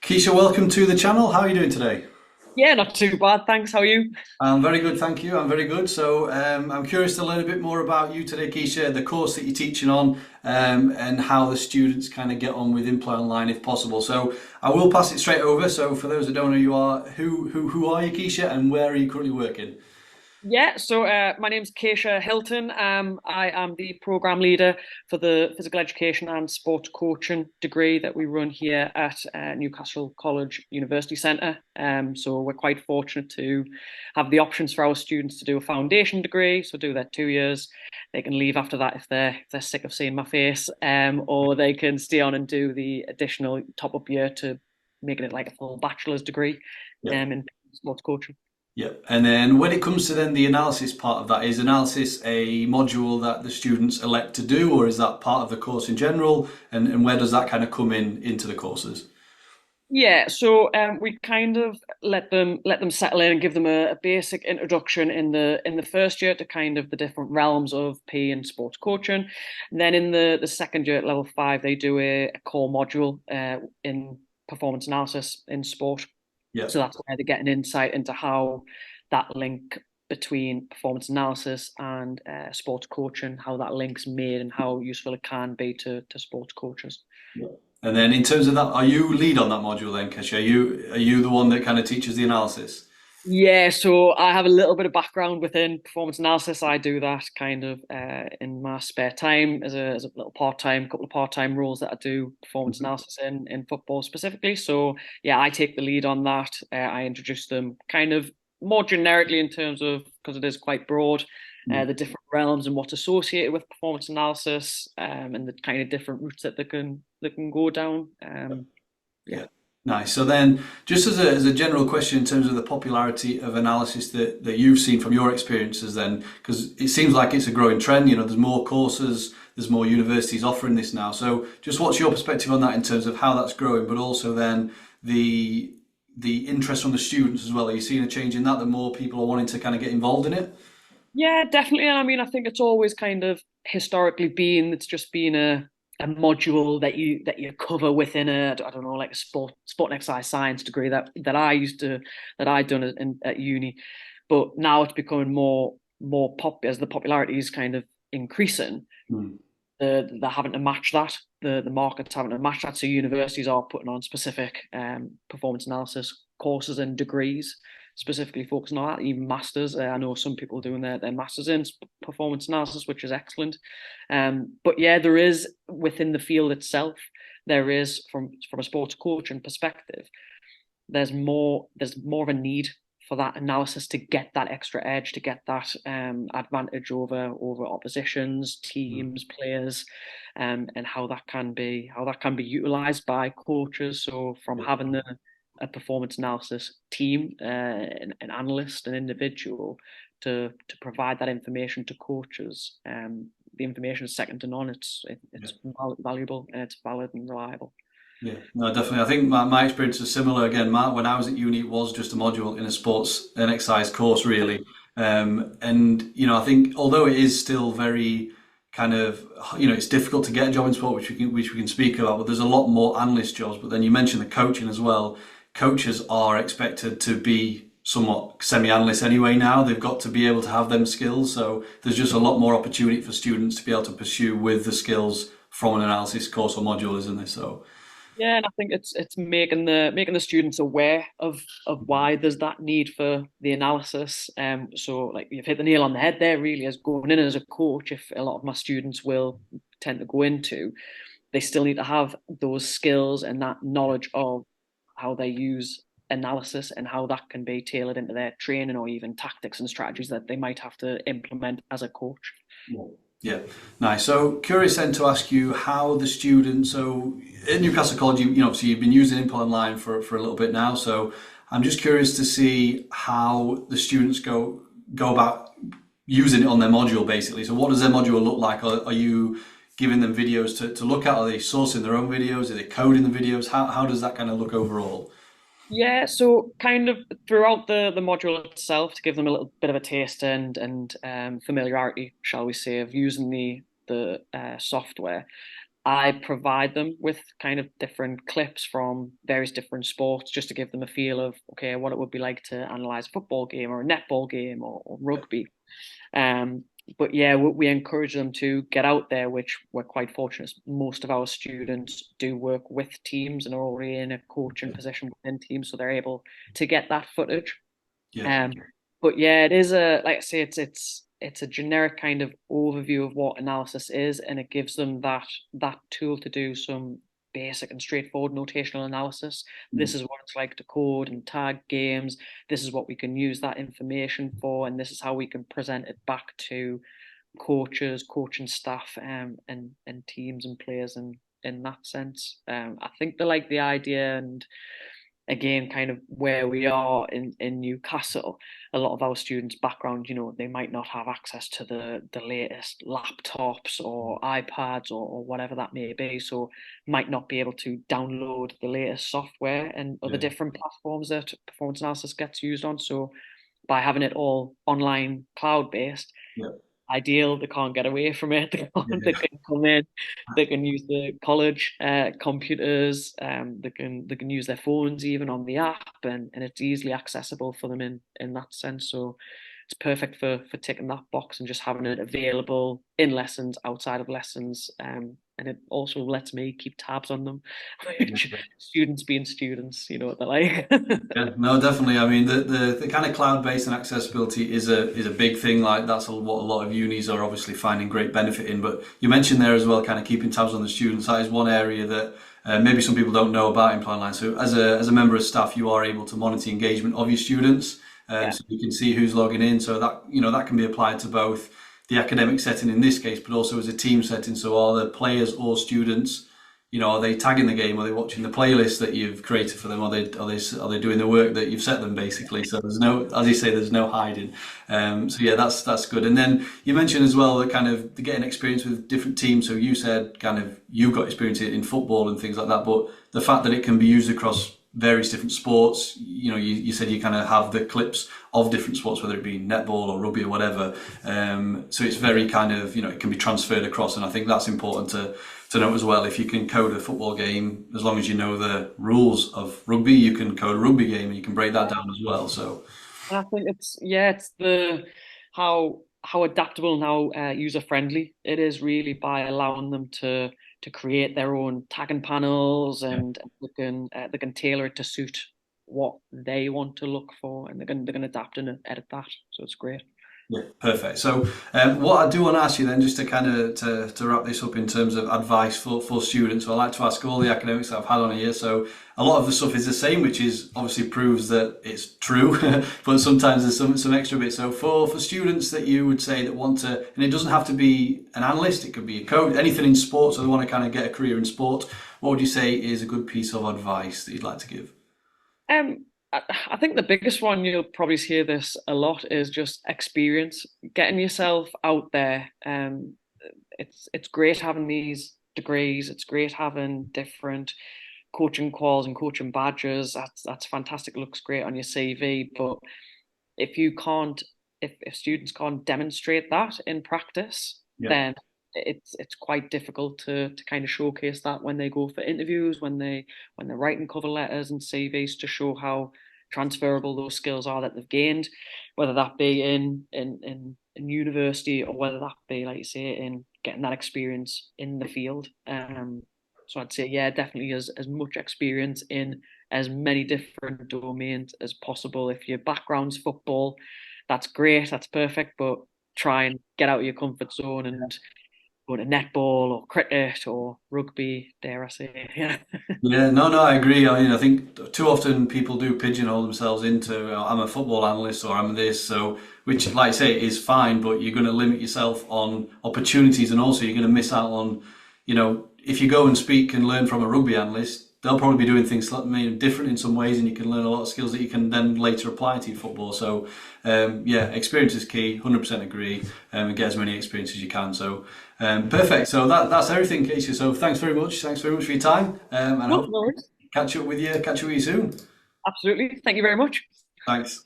Keisha, welcome to the channel. How are you doing today? Yeah, not too bad, thanks. How are you? I'm very good, thank you. I'm very good. I'm curious to learn a bit more about you today, Keisha, the course that you're teaching on, and how the students kind of get on with Imply Online if possible. So I will pass it straight over. So for those that don't know who you are, who are you, Keisha, and where are you currently working? My name's Keshia Hilton. I am the program leader for the physical education and sport coaching degree that we run here at Newcastle College University Centre. So we're quite fortunate to have the options for our students to do a foundation degree, so do their 2 years. They can leave after that if they're sick of seeing my face, or they can stay on and do the additional top up year to making it like a full bachelor's degree Yeah. in sports coaching. Yeah. And then when it comes to then the analysis part of that, is analysis a module that the students elect to do, or is that part of the course in general? And where does that kind of come in into the courses? We kind of let them settle in and give them a basic introduction in the first year to kind of the different realms of P and sports coaching. And then in the second year at level 5, they do a core module in performance analysis in sport. Yeah. So that's where they get an insight into how that link between performance analysis and sports coaching, how that link's made and how useful it can be to sports coaches. Yeah. And then in terms of that, are you lead on that module then, Kesha? Are you the one that kind of teaches the analysis? Yeah, so I have a little bit of background within performance analysis. I do that kind of in my spare time as a little couple of part-time roles that I do performance Mhm. analysis in football specifically. So yeah, I take the lead on that. I introduce them kind of more generically in terms of, because it is quite broad, Mm. the different realms and what's associated with performance analysis, and the kind of different routes that they can go down. Yeah. Yeah. Nice. So then, just as a general question in terms of the popularity of analysis that you've seen from your experiences then, because it seems like it's a growing trend, there's more courses, there's more universities offering this now. So just what's your perspective on that in terms of how that's growing, but also then the the interest from the students as well? Are you seeing a change in that more people are wanting to kind of get involved in it? Yeah, definitely. And I mean, I think it's always kind of historically been, it's just been a module that you cover within I don't know, like a sport and exercise science degree that I done at uni. But now it's becoming more pop as the popularity is kind of increasing. Mm. They're having to match that. The market's having to match that. So universities are putting on specific performance analysis courses and degrees, specifically focusing on that. Even masters. I know some people doing their masters in performance analysis, which is excellent. But yeah, there is within the field itself. There is from a sports coaching perspective. There's more of a need for that analysis to get that extra edge, to get that advantage over oppositions, teams, players, and how that can be utilized by coaches. So from Yeah. having a performance analysis team, an analyst, an individual to provide that information to coaches. The information is second to none. Yeah. It's valuable and it's valid and reliable. Yeah, no, definitely. I think my experience is similar. Again, when I was at uni, it was just a module in a sports and exercise course, really. And I think although it is still very kind of, it's difficult to get a job in sport, which we can speak about. But there's a lot more analyst jobs. But then you mentioned the coaching as well. Coaches are expected to be somewhat semi-analysts anyway now. They've got to be able to have them skills. So there's just a lot more opportunity for students to be able to pursue with the skills from an analysis course or module, isn't there? So. Yeah, and I think it's making the students aware of why there's that need for the analysis. So like you've hit the nail on the head there, really, as going in as a coach, if a lot of my students will tend to go into, they still need to have those skills and that knowledge of how they use analysis and how that can be tailored into their training or even tactics and strategies that they might have to implement as a coach. Yeah, nice. So curious then to ask you how the students. So at Newcastle College, obviously you've been using Impel Online for a little bit now. So I'm just curious to see how the students go about using it on their module basically. So what does their module look like? Are you giving them videos to look at? Are they sourcing their own videos? Are they coding the videos? How does that kind of look overall? Yeah, so kind of throughout the module itself, to give them a little bit of a taste and familiarity, shall we say, of using the software. I provide them with kind of different clips from various different sports just to give them a feel of, okay, what it would be like to analyze a football game or a netball game or rugby. Um, but yeah, we encourage them to get out there, which we're quite fortunate. Most of our students do work with teams and are already in a coaching position within teams, so they're able to get that footage. Yeah, Um, but yeah, it is a like I say, it's a generic kind of overview of what analysis is, and it gives them that tool to do some basic and straightforward notational analysis. This mm, is what it's like to code and tag games. This is what we can use that information for, and this is how we can present it back to coaches, coaching staff, and teams and players in that sense. I think they like the idea, and again, kind of where we are in Newcastle, a lot of our students' background, they might not have access to the latest laptops or iPads or whatever that may be, so might not be able to download the latest software and other yeah, different platforms that performance analysis gets used on. So by having it all online, cloud-based, yeah, ideal. They can't get away from it. They yeah. can come in. They can use the college computers. They can use their phones even on the app, and it's easily accessible for them in that sense. So it's perfect for ticking that box and just having it available in lessons, outside of lessons. And it also lets me keep tabs on them, which Yeah. students being students, you know what they're like. Yeah, no, definitely. I mean, the kind of cloud-based and accessibility is a big thing. Like that's what a lot of unis are obviously finding great benefit in. But you mentioned there as well, kind of keeping tabs on the students. That is one area that maybe some people don't know about in Plan Line. So as a member of staff, you are able to monitor engagement of your students, Yeah, so you can see who's logging in. So that that can be applied to both the academic setting in this case, but also as a team setting. So are the players or students, are they tagging the game? Are they watching the playlist that you've created for them? Are they doing the work that you've set them basically? So there's no, as you say, there's no hiding. So yeah, that's good. And then you mentioned as well that kind of getting experience with different teams. So you said kind of you got experience in football and things like that, but the fact that it can be used across various different sports. You said you kind of have the clips of different sports, whether it be netball or rugby or whatever. So it's very kind of, it can be transferred across. And I think that's important to note as well. If you can code a football game, as long as you know the rules of rugby, you can code a rugby game and you can break that down as well. So and I think it's the how adaptable and how user friendly it is really by allowing them to create their own tagging panels, yeah. and they can tailor it to suit what they want to look for, and they can adapt and edit that. So it's great. Yeah, perfect. So, what I do want to ask you then, just to kind of to wrap this up in terms of advice for students, so I like to ask all the academics that I've had on here. So, a lot of the stuff is the same, which is obviously proves that it's true, but sometimes there's some extra bits. So, for students that you would say that want to, and it doesn't have to be an analyst, it could be a coach, anything in sports, so they want to kind of get a career in sport. What would you say is a good piece of advice that you'd like to give? I think the biggest one, you'll probably hear this a lot, is just experience, getting yourself out there. It's great having these degrees. It's great having different coaching quals and coaching badges. That's fantastic. Looks great on your CV. But if you can't, if students can't demonstrate that in practice, Yeah. then it's quite difficult to kind of showcase that when they go for interviews, when they're writing cover letters and CVs, to show how transferable those skills are that they've gained, whether that be in university, or whether that be, like you say, in getting that experience in the field. So I'd say, yeah, definitely as much experience in as many different domains as possible. If your background's football, that's great, that's perfect, but try and get out of your comfort zone and go to netball or cricket or rugby, dare I say. Yeah. Yeah, no, no, I agree. I mean, I think too often people do pigeonhole themselves into, I'm a football analyst or I'm this, so which, like I say, is fine, but you're going to limit yourself on opportunities, and also you're going to miss out on, if you go and speak and learn from a rugby analyst, they'll probably be doing things maybe different in some ways, and you can learn a lot of skills that you can then later apply to your football. So, yeah, experience is key. 100% agree, and get as many experiences as you can. So, perfect. So that's everything, Casey. So thanks very much. Thanks very much for your time, and I No, hope no worries. catch up with you soon. Absolutely. Thank you very much. Thanks.